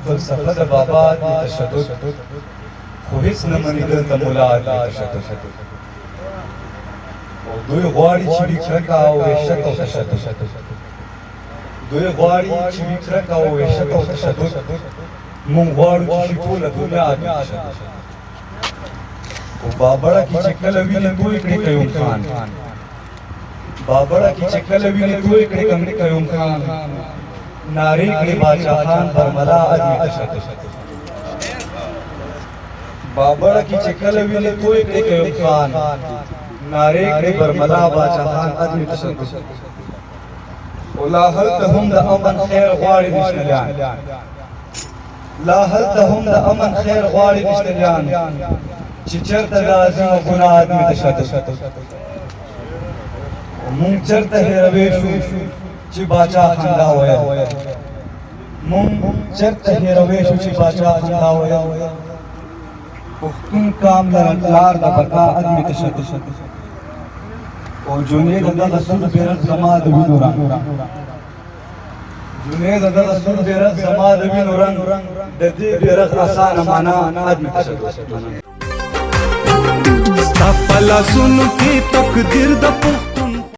فلسفه د بابا د تشدد خو هیڅ نه مني دلته ملا د تشدد او دوی غواړي چې وي کرکه او وحشت او تشدد دوی غواړي چې وي کرکه او وحشت او تشدد مونږ غواړو چې شي ټوله دنیا د تشدد او بابړه کې چې کله ویني دوی کړي قیوم خان بابړه کې چې کله ویني دوی کړي قیوم خان ناری کړي باچا خان برملا ادمي تشدد بابړه کې چې کله ویني دوی کړي قیوم خان ناری کړي برملا باچا خان ادمي تشدد ولا هل ته هم د امن خیر غواړي نشنلیان لا هل ته هم د امن خیر غواړي نشنلیان چې چرته د عظیم ګناه ادمي تشدد مونږ چرته هېروې شو چې باچا خندا ویل مونږ چرته هېروې شو چې باچا خندا ویل پښتون قام لار د بقا ادمي تشدد او جنید دغه سود بیرغ زما د وینو رنګ جنید دغه سود بیرغ زما د وینو رنګ د دې بیرغ اسانه معنا ادمي تشدد ستا په لاسونو کې تقدیر د پښتون